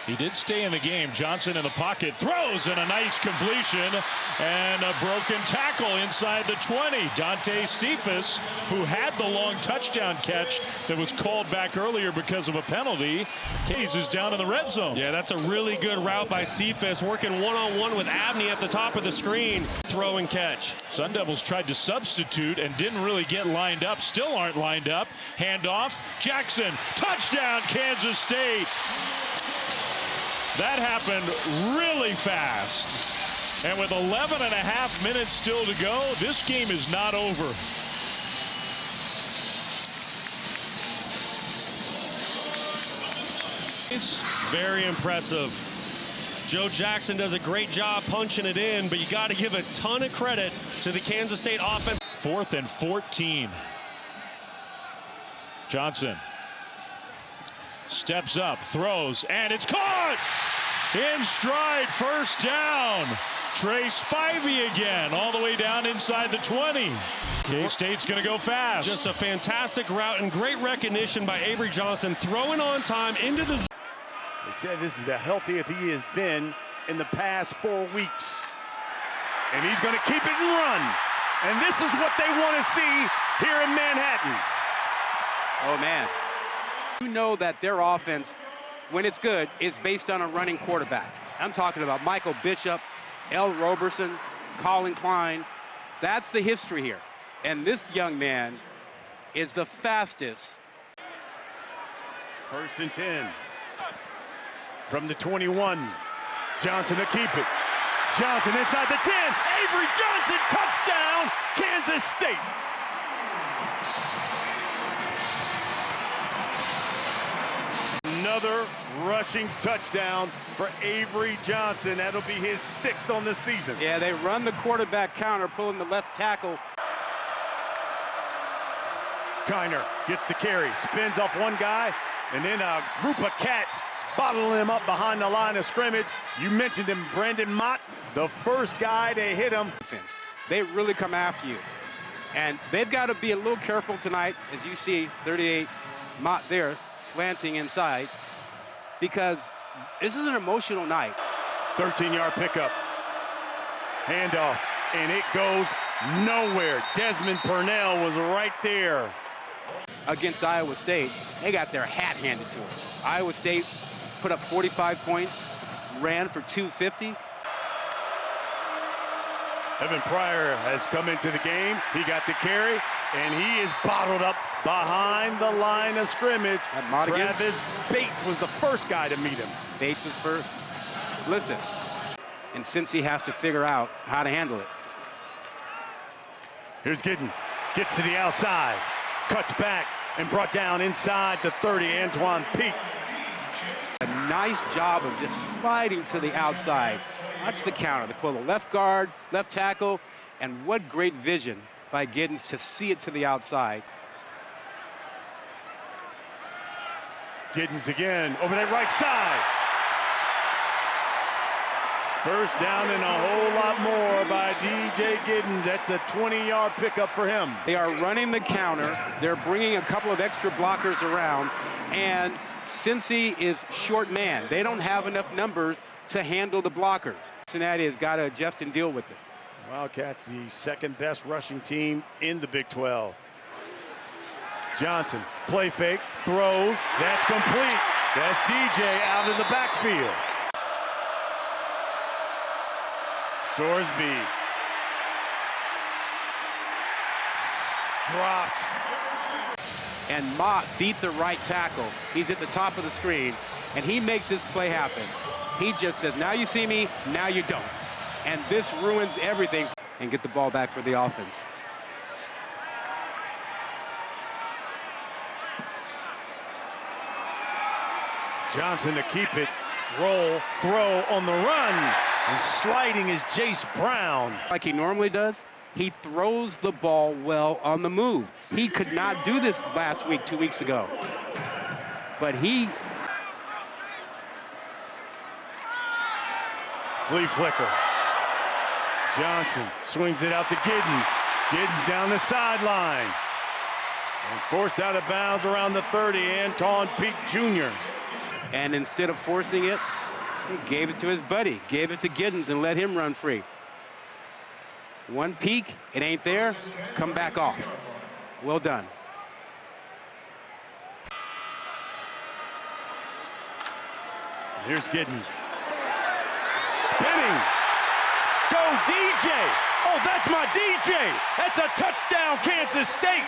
He did stay in the game. Johnson in the pocket, throws, and a nice completion, and a broken tackle inside the 20. Dante Cephas, who had the long touchdown catch that was called back earlier because of a penalty, is down in the red zone. Yeah, that's a really good route by Cephas, working one-on-one with Abney at the top of the screen. Throw and catch. Sun Devils tried to substitute and didn't really get lined up, still aren't lined up. Handoff, Jackson, touchdown, Kansas State. That happened really fast. And with 11 and a half minutes still to go, this game is not over. It's very impressive. Joe Jackson does a great job punching it in, but you got to give a ton of credit to the Kansas State offense. 4th and 14. Johnson steps up, throws, and it's caught! In stride, 1st down. Trey Spivey again, all the way down inside the 20. K-State's going to go fast. Just a fantastic route and great recognition by Avery Johnson, throwing on time into the... They said this is the healthiest he has been in the past 4 weeks. And he's going to keep it and run. And this is what they want to see here in Manhattan. Oh, man. You know that their offense, when it's good, is based on a running quarterback. I'm talking about Michael Bishop, L. Roberson, Colin Klein. That's the history here. And this young man is the fastest. 1st and 10. From the 21. Johnson to keep it. Johnson inside the 10. Avery Johnson, touchdown, Kansas State. Another rushing touchdown for Avery Johnson. That'll be his 6th on the season. Yeah, they run the quarterback counter, pulling the left tackle. Kiner gets the carry, spins off one guy, and then a group of cats bottling him up behind the line of scrimmage. You mentioned him, Brandon Mott, the first guy to hit him. They really come after you. And they've got to be a little careful tonight, as you see 38 Mott there, slanting inside, because this is an emotional night. 13-yard pickup. Handoff, and it goes nowhere. Desmond Purnell was right there. Against Iowa State, they got their hat handed to them. Iowa State put up 45 points, ran for 250. Evan Pryor has come into the game. He got the carry, and he is bottled up behind the line of scrimmage. Travis Bates was the first guy to meet him. Bates was first. Listen, and since he has to figure out how to handle it. Here's Giddens. Gets to the outside. Cuts back and brought down inside the 30, Antoine Peak. A nice job of just sliding to the outside. Watch the counter. They pull the left guard, left tackle, and what great vision by Giddens to see it to the outside. Giddens again over that right side. First down and a whole lot more by DJ Giddens. That's a 20-yard pickup for him. They are running the counter. They're bringing a couple of extra blockers around. And Cincy is short man. They don't have enough numbers to handle the blockers. Cincinnati has got to adjust and deal with it. Wildcats, the 2nd best rushing team in the Big 12. Johnson, play fake, throws. That's complete. That's DJ out of the backfield. Sorsby dropped. And Mott beat the right tackle. He's at the top of the screen, and he makes this play happen. He just says, now you see me, now you don't. And this ruins everything. And get the ball back for the offense. Johnson to keep it. Roll, throw on the run. And sliding is Jace Brown. Like he normally does, he throws the ball well on the move. He could not do this last week, 2 weeks ago. But he... Flea flicker. Johnson swings it out to Giddens. Giddens down the sideline. And forced out of bounds around the 30, Anton Peak Jr. And instead of forcing it, he gave it to his buddy, gave it to Giddens and let him run free. One peek, it ain't there, come back off. Well done. Here's Giddens. Spinning. Go DJ. Oh, that's my DJ. That's a touchdown, Kansas State.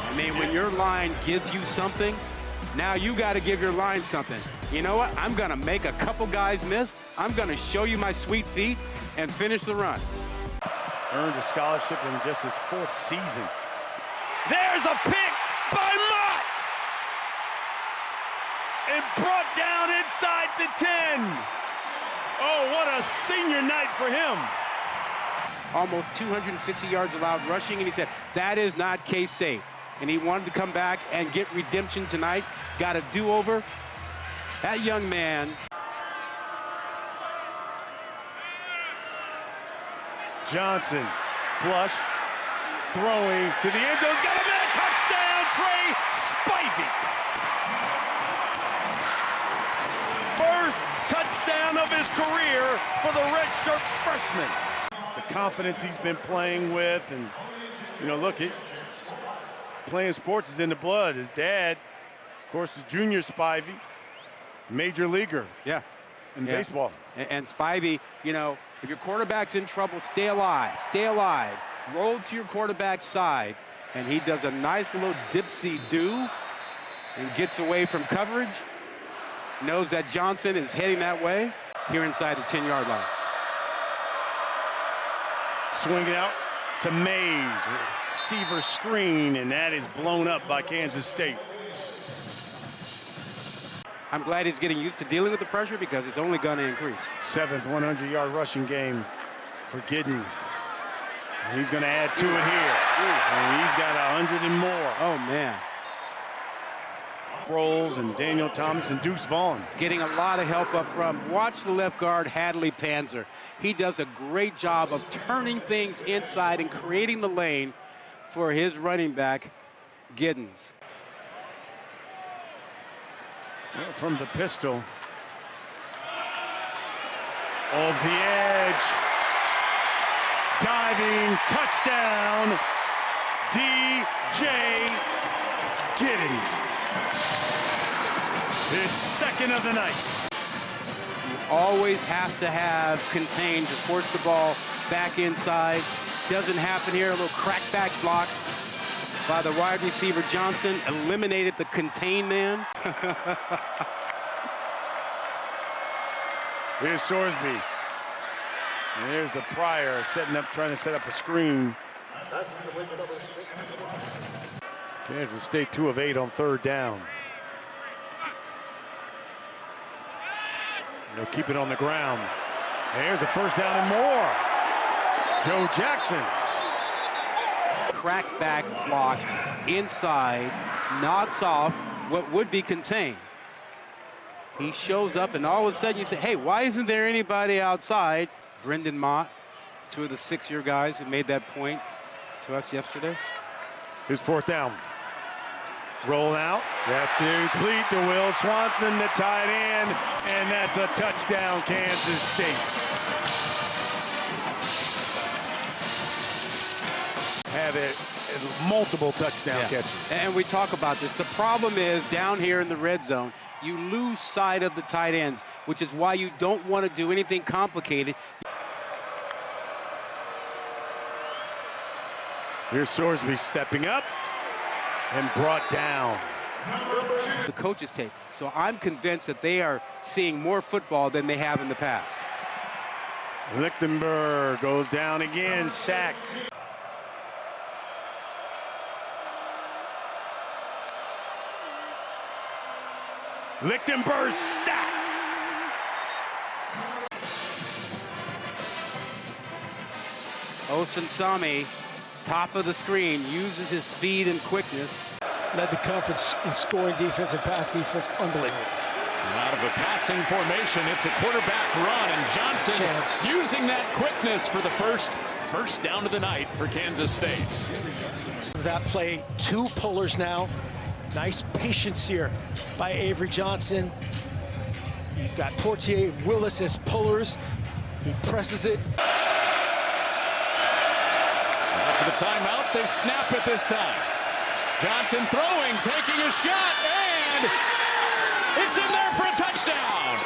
I mean, when your line gives you something, now you got to give your line something. You know what? I'm going to make a couple guys miss. I'm going to show you my sweet feet and finish the run. Earned a scholarship in just his 4th season. There's a pick by Mott. And brought down inside the 10. Oh, what a senior night for him. Almost 260 yards allowed rushing, and he said, that is not K-State. And he wanted to come back and get redemption tonight. Got a do-over. That young man. Johnson, flush, throwing to the end zone. He's got a man, touchdown, Trey Spivey. first touchdown of his career for the redshirt freshman. The confidence he's been playing with, and, you know, look, playing sports is in the blood. His dad, of course, is Junior Spivey, major leaguer. Yeah. In baseball. And Spivey, you know, if your quarterback's in trouble, stay alive. Stay alive. Roll to your quarterback's side. And he does a nice little dipsy-do and gets away from coverage. Knows that Johnson is heading that way here inside the 10-yard line. Swinging out to Mays. Receiver screen, and that is blown up by Kansas State. I'm glad he's getting used to dealing with the pressure because it's only going to increase. 7th 100-yard rushing game for Giddens. And he's going to add to it here. And he's got 100 and more. Oh, man. Rolls and Daniel Thomas and Deuce Vaughn. Getting a lot of help up front. Watch the left guard, Hadley Panzer. He does a great job of turning things inside and creating the lane for his running back, Giddens. Well, from the pistol. Off the edge. Diving touchdown. DJ Giddens. His second of the night. You always have to have contained to force the ball back inside. Doesn't happen here. A little crackback block by the wide receiver Johnson. Eliminated the contain man. Here's Sorsby. And there's the Pryor trying to set up a screen. Kansas State 2 of 8 on 3rd down. They'll keep it on the ground. And here's a 1st down and more. Joe Jackson. Crackback block inside, knocks off what would be contained. He shows up, and all of a sudden you say, hey, why isn't there anybody outside? Brendan Mott, 2 of the 6-year guys who made that point to us yesterday. Here's 4th down. Roll out. That's to complete to Will Swanson, the tight end, and that's a touchdown, Kansas State. Have it multiple touchdown catches. And we talk about this. The problem is down here in the red zone, you lose sight of the tight ends, which is why you don't want to do anything complicated. Here's Sorsby stepping up and brought down. The coaches take. So I'm convinced that they are seeing more football than they have in the past. Lichtenberg goes down again, sacked. Lichtenberg sacked. Osunsami, top of the screen, uses his speed and quickness. Led the conference in scoring defense and pass defense. Unbelievable. And out of a passing formation, it's a quarterback run, and Johnson using that quickness for the first down of the night for Kansas State. That play, 2 pullers now. Nice patience here by Avery Johnson. You've got Portier Willis as pullers. He presses it. After the timeout, they snap it this time. Johnson throwing, taking a shot, and it's in there for a touchdown.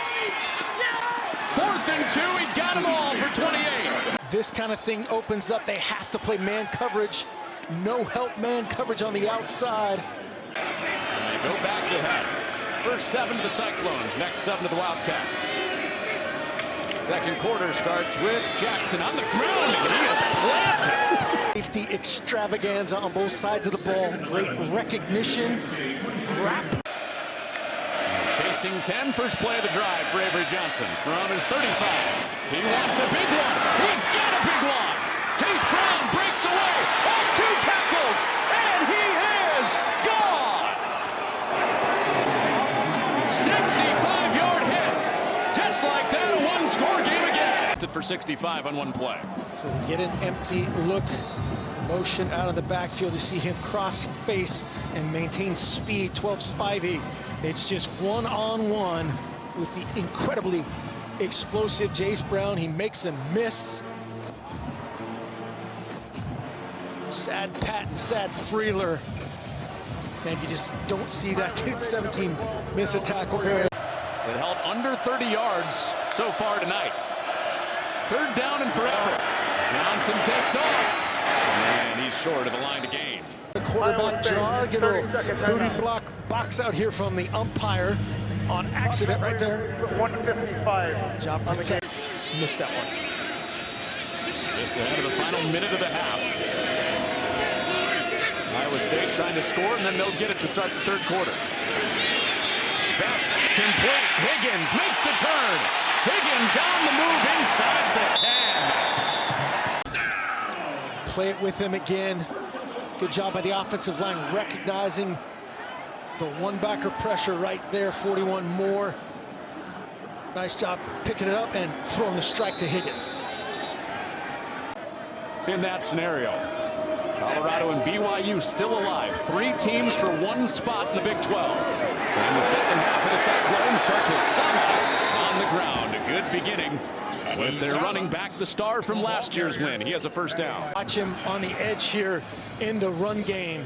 4th and 2, he got them all for 28. This kind of thing opens up. They have to play man coverage. No help man coverage on the outside. And they go back ahead. First 7 to the Cyclones, next 7 to the Wildcats. Second quarter starts with Jackson on the ground, and he is planted. Safety extravaganza on both sides of the ball. Great recognition. Wrap. Chasing 10, first play of the drive for Avery Johnson from his 35. He wants a big one. He's got a big one. Chase Brown breaks away off 2 tackles, and he is gone. 65-yard hit. Just like that, a 1-score game again. For 65 on 1 play. So we get an empty look. Motion out of the backfield to see him cross face and maintain speed. 12 Spivey. It's just 1-on-1 with the incredibly explosive Jace Brown. He makes him miss. Sad Patton, sad Freeler. And you just don't see that kid 17 miss a tackle very. It held under 30 yards so far tonight. Third down and forever. Johnson takes off. And he's short of the line to gain. The quarterback draw, get a little booty block box out here from the umpire on accident right there. 155. Job protect. Missed that one. Just ahead of the final minute of the half. Iowa State trying to score, and then they'll get it to start the third quarter. That's complete. Higgins makes the turn. Higgins on the move inside the 10. Play it with him again. Good job by the offensive line recognizing the one-backer pressure right there. 41 more. Nice job picking it up and throwing the strike to Higgins. In that scenario, Colorado and BYU still alive. 3 teams for 1 spot in the Big 12. And the second half of the Cyclones starts with Sama on the ground. A good beginning with their running back, the star from last year's win. He has a first down. Watch him on the edge here in the run game.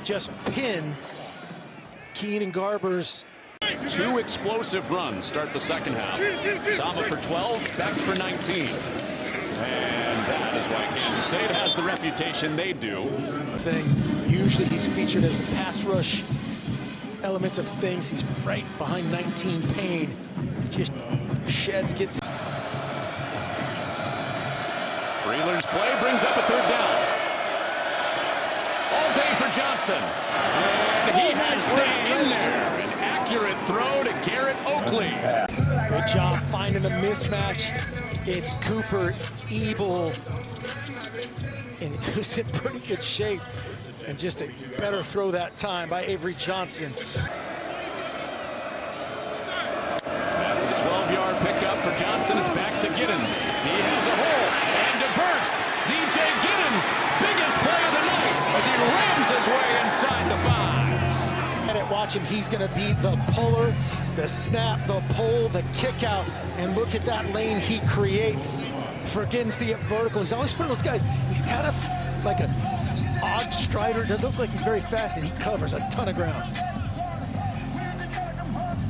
Just pin Keenan Garber's. 2 explosive runs start the second half. Sama for 12, Beck for 19. And that is why Kansas State has the reputation they do. Usually he's featured as the pass rush elements of things. He's right behind 19 Payne. Just sheds, gets. Freeler's play brings up a third down. All day for Johnson. And he has Day in there. An accurate throw to Garrett Oakley. Good job finding the mismatch. It's Cooper Ebel. And he was in pretty good shape. And just a better throw that time by Avery Johnson. After the 12-yard pickup for Johnson, it's back to Giddens. He has a hole and a burst. DJ Giddens, biggest play of the night as he rams his way inside the 5. And watch him, he's going to be the puller, the snap, the pull, the kick out. And look at that lane he creates for Giddens to get vertical. He's always one of those guys, he's kind of like a odd strider. It doesn't look like he's very fast, and he covers a ton of ground.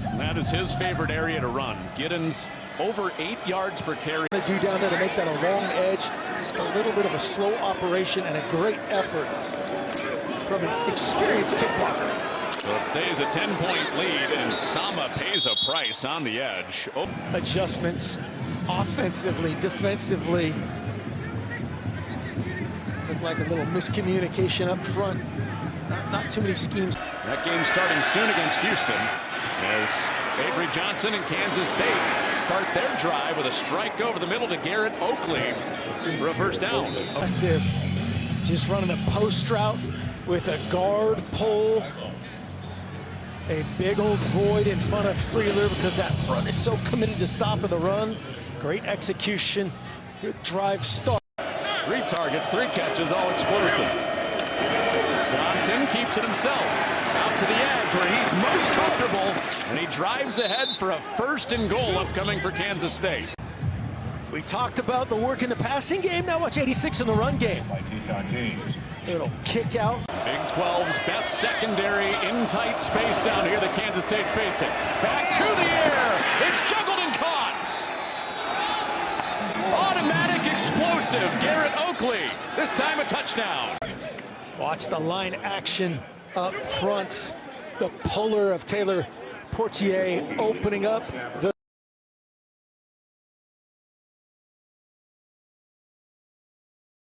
And that is his favorite area to run. Giddens over 8 yards per carry. They do down there to make that a long edge. Just a little bit of a slow operation and a great effort from an experienced kick blocker. So it stays a 10-point lead, and Sama pays a price on the edge. Oh. Adjustments offensively, defensively. Looked like a little miscommunication up front. Not too many schemes. That game starting soon against Houston as Avery Johnson and Kansas State start their drive with a strike over the middle to Garrett Oakley for a first down. Aggressive, just running a post route with a guard pull. A big old void in front of Freeler because that front is so committed to stopping the run. Great execution, good drive start. 3 targets, 3 catches, all explosive. Johnson keeps it himself. Out to the edge where he's most comfortable, and he drives ahead for a 1st and goal upcoming for Kansas State. We talked about the work in the passing game. Now watch 86 in the run game. It'll kick out. Big 12's best secondary in tight space down here that Kansas State's facing. Back to the air. It's juggled and caught. Automatic explosive. Garrett Oakley. This time a touchdown. Watch the line action up front. The puller of Taylor Portier opening up the